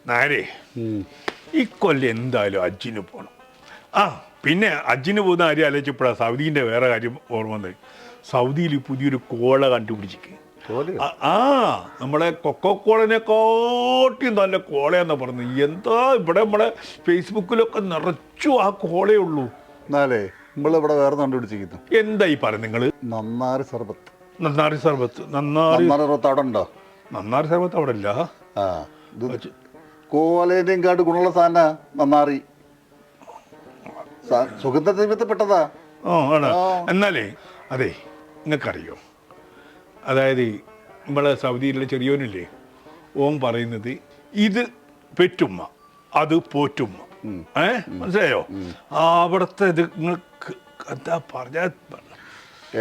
നാരേ ഈ കൊല്ലം എന്തായാലും ഹജ്ജിന് പോകണം. പിന്നെ ഹജ്ജിന് പോകുന്ന കാര്യം ആലോചിച്ചപ്പോഴാണ് സൗദീൻ്റെ വേറെ കാര്യം ഓർമ്മ വന്നത്. സൗദിയിൽ പുതിയൊരു കോള കണ്ടുപിടിച്ചിക്ക്. നമ്മളെ കൊക്കോക്കോളനെക്കാട്ടിയും നല്ല കോളയെന്നാ പറഞ്ഞത്. എന്താ ഇവിടെ നമ്മളെ ഫേസ്ബുക്കിലൊക്കെ നിറച്ചു ആ കോളയേ ഉള്ളൂ. എന്നാലേ നമ്മളിവിടെ വേറെ കണ്ടുപിടിച്ചിരിക്കുന്നു. എന്താ ഈ പറഞ്ഞ നിങ്ങള്? നന്നാരി സർബത്ത്. നന്നാരി സർബത്ത് അവിടെ ഉണ്ടോ? നന്നാരി സർബത്ത് അവിടെ ഇല്ല. കോലേന്റെയും കാട്ട് ഗുണമുള്ള സാധന നന്നാറി സുഗന്ധദ്രവ്യത്തിൽപ്പെട്ടതാ. എന്നാലേ അതെ, നിങ്ങൾക്കറിയോ, അതായത് നമ്മളെ സൗദിയിലുള്ള ചെറിയോനില്ലേ, ഓൻ പറയുന്നത് ഇത് പെറ്റുമ്മ അത് പോറ്റുമ്മ. മനസ്സിലായോ? അവിടുത്തെ ഇത് നിങ്ങൾക്ക് എന്താ പറഞ്ഞ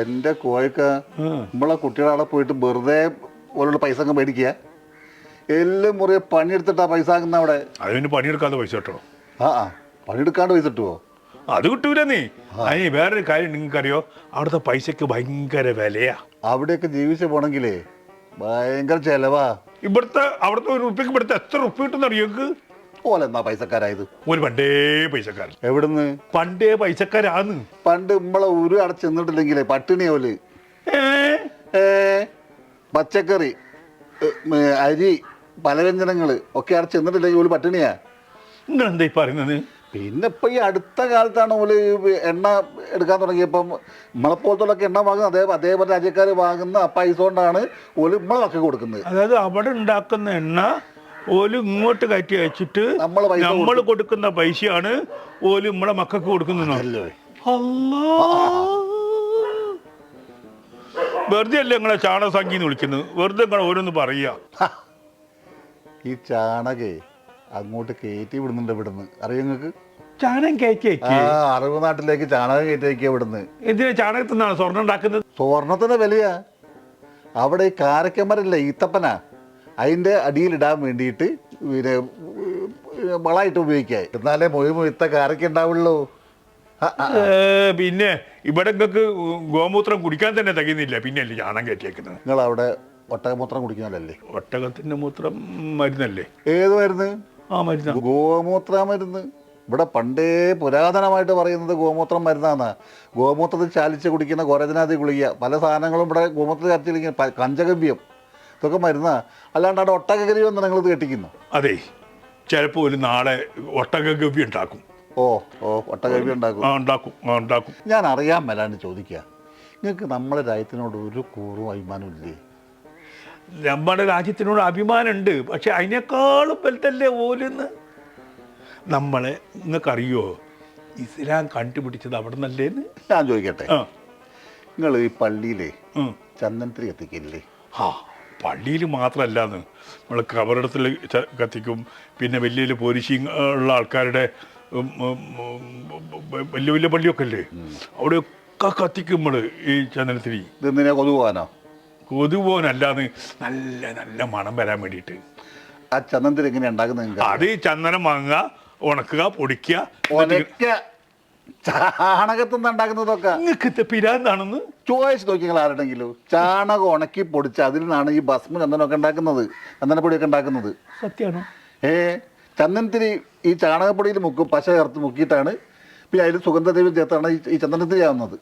എൻ്റെ കോയക്ക നമ്മളെ കുട്ടികളവിടെ പോയിട്ട് വെറുതെ ഓരോട് പൈസ അങ്ങ് മേടിക്കുക. എല്ലാം മുറിയെ പണിയെടുത്തിട്ടാ പൈസ ആകുന്ന അവിടെ. അതിന് പണിയെടുക്കാതെ പൈസ കിട്ടണോ? പണിയെടുക്കാണ്ട് പൈസ കിട്ടുമോ? അത് കിട്ടൂല. നീ അതിന് വേറൊരു കാര്യം നിങ്ങൾക്കറിയോ, അവിടുത്തെ പൈസക്ക് ഭയങ്കര വിലയാ. അവിടെയൊക്കെ ജീവിച്ച് പോണെങ്കിലേ ഭയങ്കര ചെലവാ. അവിടുത്തെ ഒരു റുപ്യക്ക് ഇവിടുത്തെ എത്ര റുപ്യ കിട്ടുന്ന അറിയോക്ക്? ഓലെന്നാ പൈസക്കാരായത്? ഒരു പണ്ടേ പൈസക്കാരൻ. എവിടുന്ന്? പണ്ടേ പൈസക്കാരാന്ന്. പണ്ട് നമ്മളെ ഒരു അടച്ചെന്നിട്ടില്ലെങ്കിലേ പട്ടിണിയോല്. പച്ചക്കറി, അരി, പലവ്യഞ്ജനങ്ങള് ഒക്കെ അടച്ചെന്നിട്ടില്ലെങ്കിൽ ഒരു പട്ടിണിയാ. നിങ്ങൾ എന്താ ഈ പറയുന്നത്? പിന്നെ ഇപ്പൊ ഈ അടുത്ത കാലത്താണ് ഓല് എണ്ണ എടുക്കാൻ തുടങ്ങിയപ്പം നമ്മളെപ്പോലത്തോളൊക്കെ എണ്ണ വാങ്ങുന്നത് അതേപോലെ രാജ്യക്കാർ വാങ്ങുന്ന പൈസ കൊണ്ടാണ് ഓല് നമ്മളൊക്കെ കൊടുക്കുന്നത്. അതായത് അവിടെ ഉണ്ടാക്കുന്ന എണ്ണ ഓല് ഇങ്ങോട്ട് കയറ്റി അയച്ചിട്ട് നമ്മൾ കൊടുക്കുന്ന പൈസയാണ് ഓല് നമ്മളെ മക്കൾക്ക് കൊടുക്കുന്നത്. വെറുതെ അല്ലേ നിങ്ങളെ ചാണകസംഖ്യ എന്ന് വിളിക്കുന്നത്? വെറുതെ നിങ്ങൾ ഓരോന്ന് പറയാ. ഈ ചാണകേ അങ്ങോട്ട് കയറ്റി വിടുന്നുണ്ട് ഇവിടുന്ന്, അറിയോ നിങ്ങൾക്ക്? ചാണകം കയറ്റി അറിവ് നാട്ടിലേക്ക് ചാണകം കയറ്റി വയ്ക്കുക ഇവിടുന്ന്. എന്തിനാ ചാണകത്തിൽ നിന്നാണ് സ്വർണ്ണം ഉണ്ടാക്കുന്നത്? സ്വർണത്തിന്റെ വിലയാ. അവിടെ ഈ കാരക്കമരല്ലേ ഈത്തപ്പന, അതിന്റെ അടിയിലിടാൻ വേണ്ടിയിട്ട് പിന്നെ വളമായിട്ട് ഉപയോഗിക്കുക. എന്നാലേ മൊയ്ത്ത കാരക്ക ഉണ്ടാവുള്ളൂ. പിന്നെ ഇവിടെ നിങ്ങൾക്ക് ഗോമൂത്രം കുടിക്കാൻ തന്നെ തികയുന്നില്ല, പിന്നെയല്ലേ ചാണകം കയറ്റിയേക്കുന്നത്? നിങ്ങൾ അവിടെ ഒട്ടകമൂത്രം കുടിക്കുന്നതല്ലേ? ഒട്ടകത്തിന്റെ മൂത്രം മരുന്നല്ലേ? ഏത് മരുന്ന്? മരുന്ന്, ഗോമൂത്ര മരുന്ന്. ഇവിടെ പണ്ടേ പുരാതനമായിട്ട് പറയുന്നത് ഗോമൂത്രം മരുന്നാണ്. ഗോമൂത്രത്തിൽ ചാലിച്ച് കുടിക്കുന്ന ഗോരജനാദി ഗുളിക, പല സാധനങ്ങളും ഇവിടെ ഗോമൂത്രത്തിൽ ചാലിച്ചിരിക്കുന്ന പഞ്ചഗവ്യം, ഇതൊക്കെ മരുന്നാ. അല്ലാണ്ട് അവിടെ ഒട്ടകഗവ്യം എന്ന് നിങ്ങളിത് കെട്ടിക്കുന്നു. അതെ, ചിലപ്പോൾ ഒരു നാളെ ഒട്ടകഗവ്യം ഉണ്ടാക്കും. ഒട്ടകഗവ്യം ഉണ്ടാക്കും. ഞാൻ അറിയാൻ മേലാണ്ട് ചോദിക്കുക, നിങ്ങൾക്ക് നമ്മളെ രാജ്യത്തിനോട് ഒരു കൂറും അഭിമാനവും ഇല്ലേ? നമ്മുടെ രാജ്യത്തിനോട് അഭിമാനമുണ്ട്, പക്ഷെ അതിനേക്കാളും വലുതല്ലേ ഓലെന്ന്. നമ്മളെ നിങ്ങൾക്കറിയോ ഇസ്ലാം കണ്ടുപിടിച്ചത് അവിടെ നിന്നല്ലേന്ന്? ഞാൻ ചോദിക്കട്ടെ, നിങ്ങൾ ഈ പള്ളിയിലെ ചന്ദനത്തിരി കത്തിക്കില്ലേ? പള്ളിയിൽ മാത്രമല്ലാന്ന്, നമ്മൾ കബറിടത്തിൽ കത്തിക്കും. പിന്നെ വലിയ വലിയ പോലീശി ഉള്ള ആൾക്കാരുടെ വലിയ വലിയ പള്ളിയൊക്കെ അല്ലേ, അവിടെയൊക്കെ കത്തിക്കും നമ്മൾ ഈ ചന്ദനത്തിരി. ഇതെന്തിനാ? കൊതുപോകാനോ? കൊതുപോകാനല്ലാന്ന്, നല്ല നല്ല മണം വരാൻ വേണ്ടിയിട്ട്. ആ ചന്ദനത്തിരി എങ്ങനെയാ ഉണ്ടാക്കുന്നത്? അത് ചന്ദനം വാങ്ങുക, ഉണക്കുക, പൊടിക്കുക. ചാണകത്തുനിന്ന് ഉണ്ടാക്കുന്നതൊക്കെ നിങ്ങൾക്ക് പിരാന്താണെന്ന് ചോദിച്ചു നോക്കി നിങ്ങൾ ആരുടെങ്കിലും. ചാണകം ഉണക്കി പൊടിച്ച് അതിൽ നിന്നാണ് ഈ ഭസ്മ ചന്ദനമൊക്കെ ഉണ്ടാക്കുന്നത്, ചന്ദനപ്പൊടിയൊക്കെ ഉണ്ടാക്കുന്നത്. സത്യമാണോ? ചന്ദനത്തിരി ഈ ചാണകപ്പൊടിയിൽ മുക്കും, പശ ചേർത്ത് മുക്കിയിട്ടാണ്, പിന്നെ അതിൽ സുഗന്ധദ്രവ്യം ചേർത്താണ് ഈ ചന്ദനത്തിരി ആവുന്നത്.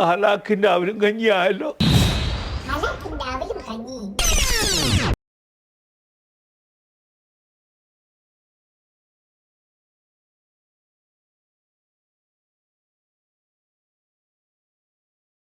ഹലാക്കിന്റെ അവരും കഞ്ഞി ആയല്ലോ.